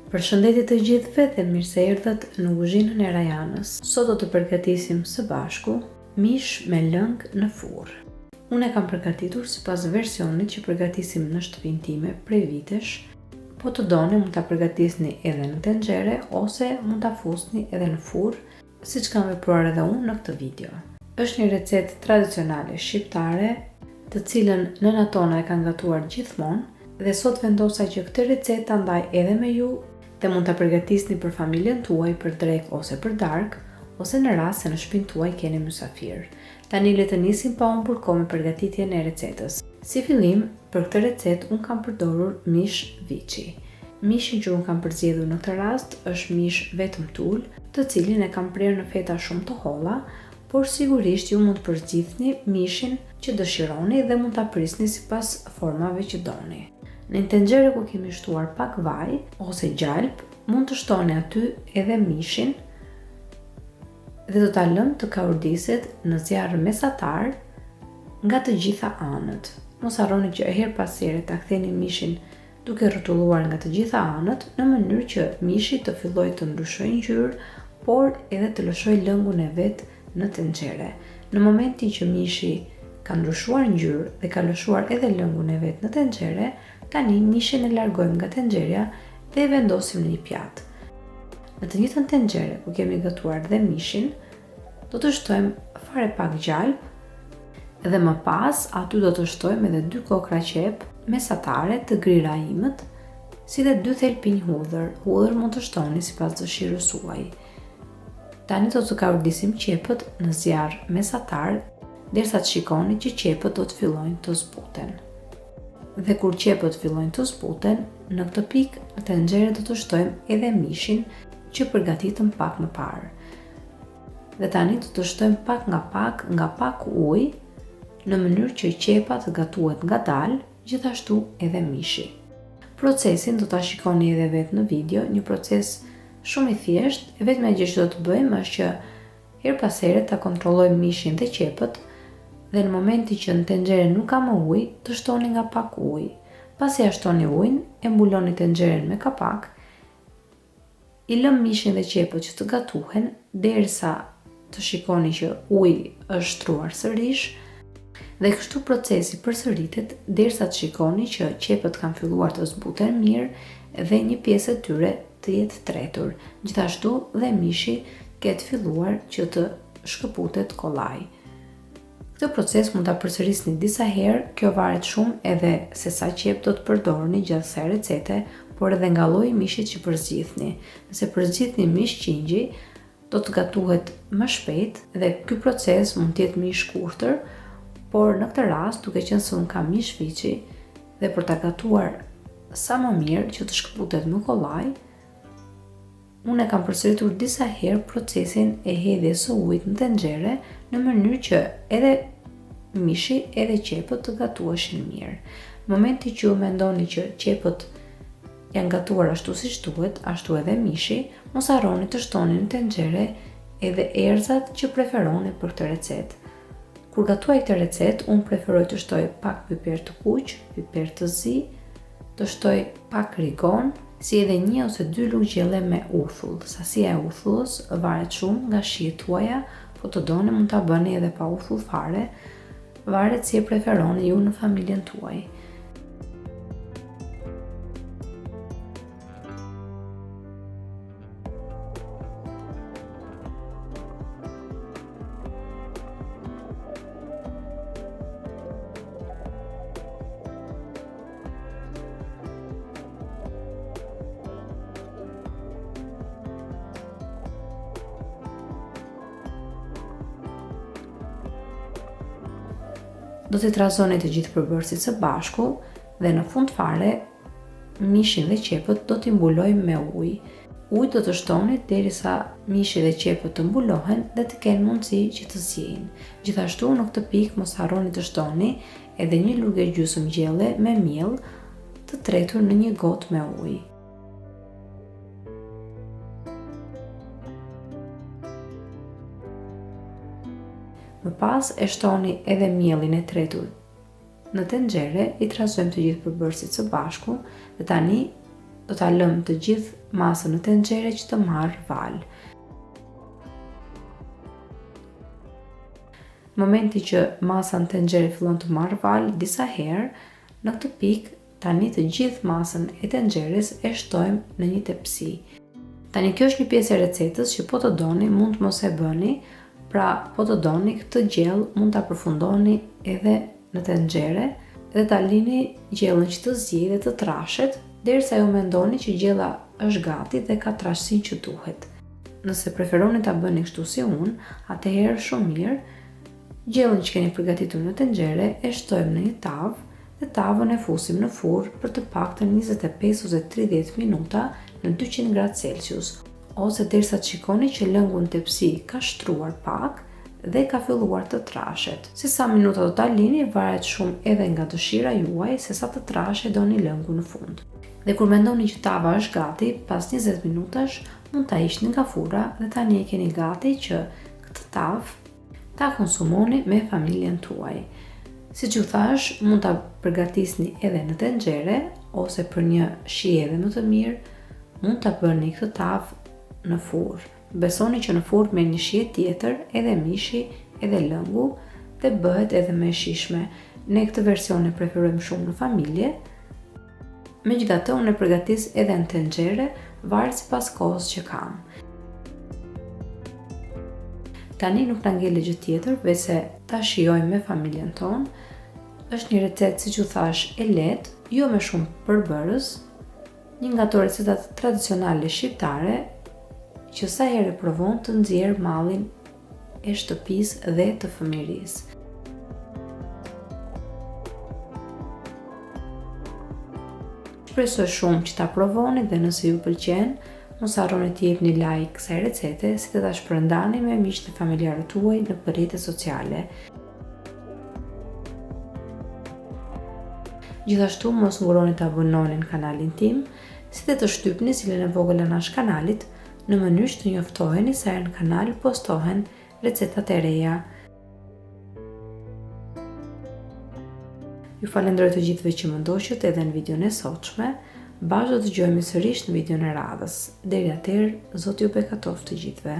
Përshëndetje të gjithëve dhe mirë se erdhët në kuzhinën e Rajanës. Sot do të përgatisim së bashku mish me lëng në furrë. Unë e kam përgatitur sipas versionit që përgatisim në shtëpinë time prej vitesh, po të doni mund ta përgatisni edhe në tenxhere ose mund ta fusni edhe në furrë, siç kam vepruar edhe unë në këtë video. Është një recetë tradicionale shqiptare, të cilën nëna tona e kanë gatuar gjithmonë, dhe sot vendosa që këtë recetë ta ndaj edhe me ju dhe mund ta përgatisni për familjen tuaj për drekë ose për darkë, ose në rast se në shtëpinë tuaj keni mysafir. Tani le të nisim pa humbur kohë me përgatitjen e recetës. Si fillim, për këtë recetë un kam përdorur mish viçi. Mishin që un kam përzgjedhur në këtë rast është mish vetëm tul, të cilin e kam prerë në feta shumë të holla, por sigurisht ju mund të përzgjidhni mishin që dëshironi dhe mund ta prisni sipas formave që doni. Në një tenxhere ku kemi shtuar pak vaj ose gjalp, mund të shtoni aty edhe mishin dhe do ta lëmë të kaurdiset në zjarr mesatar nga të gjitha anët. Mos harroni që her pas here ta ktheni mishin duke rrotulluar nga të gjitha anët në mënyrë që mishi të fillojë të ndryshojë ngjyrë, por edhe të lëshojë lëngun e vet në tenxhere. Në momentin që mishi ka ndryshuar ngjyrë dhe ka lëshuar edhe lëngun e vet në tenxhere, tani mishin e largojmë nga tenxheria dhe e vendosim në një pjatë. Në të njëjtën tenxhere ku kemi gatuar dhe mishin, do të shtojmë fare pak gjalp dhe më pas aty do të shtojmë edhe 2 kokra qep mesatare të grira imët, si dhe 2 thelpinj hudhër. Hudhër mund të shtoni sipas dëshirës suaj. Tani do të kaurdisim qepët në zjarr mesatar derisa të shikoni që qepët do të fillojnë të zbuten. Dhe kur qepët fillojnë të zbuten, në këtë pikë në tenxhere do të shtojmë edhe mishin që përgatitëm pak më parë. Dhe tani do të shtojmë pak nga pak ujë, në mënyrë që qepa të gatuhet ngadalë, gjithashtu edhe mishi. Procesin do ta shikoni edhe vetë në video, një proces shumë i thjeshtë, e vetmja gjë që do të bëjmë është që her pas here ta kontrollojmë mishin dhe qepët, dhe në momentin që në tenxhere nuk ka më ujë, të shtoni nga pak ujë. Pasi ja shtoni ujin, e mbuloni tenxheren me kapak, i lëm mishin dhe qepët që të gatuhen derisa të shikoni që uji është shtruar sërish, dhe kështu procesi përsëritet derisa të shikoni që qepët kanë filluar të zbuten mirë dhe një pjesë e tyre të jetë tretur. Gjithashtu dhe mishi ketë filluar që të shkëputet kollaj. Këtë proces mund ta përsërisni disa herë, kjo varet shumë edhe se sa qep do të përdorni gjatë kësaj recete, por edhe nga lloji i mishit që përzgjidhni. Nëse përzgjidhni mish qingji, do të gatuhet më shpejt dhe ky proces mund të jetë më i shkurtër, por në këtë rast, duke qenë se un kam mish viçi dhe për ta gatuar sa më mirë që të shkëputet më kollaj, unë e kam përsëritur disa herë procesin e hedhjes së ujit në tenxhere në mënyrë që edhe mishi edhe qepët të gatuheshin mirë. Në momentin që ju mendoni që qepët janë gatuar ashtu siç duhet, ashtu edhe mishi, mos harroni të shtoni në tenxhere edhe erëzat që preferoni për këtë recetë. Kur gatuaj këtë recetë, unë preferoj të shtoj pak piper të kuq, piper të zi, të shtoj pak rigon, si edhe 1 ose 2 lugë gjelle me uthull. Sasia e uthullës varet shumë nga shijet tuaja, po të doni mund ta bëni edhe pa uthull fare, varet si e preferoni ju në familjen tuaj. Do t'i trazoni të gjithë përbërësit së bashku dhe në fund fare mishin dhe qepët do t'i mbulojmë me ujë. Ujë do të shtoni derisa mishi dhe qepët të mbulohen dhe të kenë mundësi që të zjejnë. Gjithashtu në këtë pikë mos harroni të shtoni edhe 1 lugë gjysmë gjelle me miell të tretur në 1 gotë me ujë. Më pas e shtoni edhe miellin e tretur në tenxhere, i trazojmë të gjithë përbërësit së bashku dhe tani do ta lëmë të gjithë masën në tenxhere që të marrë val. Momenti që masa në tenxhere fillon të marrë val disa herë, në këtë pikë tani të gjithë masën e tenxheres e shtojmë në një tepsi. Tani kjo është një pjesë e recetës që po të doni mund të mos e bëni, pra po të doni këtë gjell mund ta përfundoni edhe në tenxhere dhe ta lini gjellën që të zgjidhë dhe të trashet derisa ju mendoni që gjella është gati dhe ka trashësinë që duhet. Nëse preferoni ta bëni kështu si unë, atëherë shumë mirë. Gjellën që keni përgatitur në tenxhere e shtojmë në një tavë dhe tavën e fusim në furrë për të paktën 25 ose 30 minuta në 200 gradë Celsius, ose derisa të shikoni që lëngu në tepsi ka shtruar pak dhe ka filluar të trashet. Se sa minuta do ta lini varet shumë edhe nga dëshira juaj se sa të trashe doni lëngu në fund. Dhe kur mendoni që tava është gati, pas 20 minutash mund ta hiqni nga furra dhe tani e keni gati që këtë tavë ta konsumoni me familjen tuaj. Siç ju thash, mund ta përgatisni edhe në tenxhere ose për një shije më të mirë, mund ta bëni këtë tavë në furrë. Besoni që në furrë me një shije tjetër, edhe mishi, edhe lëngu dhe bëhet edhe më e shijshme. Ne këtë version e preferojmë shumë në familje. Megjithatë, unë e përgatis edhe në tenxhere, varet sipas kohës që kam. Tani nuk na ngele gjë tjetër veç se ta shijojmë me familjen tonë. Është një recetë, siç ju thash, e lehtë, jo me shumë përbërës, një nga ato recetat tradicionale shqiptare që sa herë provon të nxjerr mallin e shtëpisë dhe të fëmijërisë. Shpresoj shumë që ta provoni dhe nëse ju pëlqen, mos harroni të jepni like kësaj recete, si të ta shpërndani me miqtë e familjarët tuaj në rrjetet sociale. Gjithashtu mos nguroni të abononi në kanalin tim, si dhe të shtypni cilën e vogël anash kanalit në mënyrë që të njoftoheni sa herë në kanal postohen recetat e reja. Ju falenderoj të gjithëve që më ndoqët edhe në videon e sotshme. Bashkë do të dëgjojmë sërish në videon e radhës. Deri atëherë, Zoti ju bekatoft të gjithëve.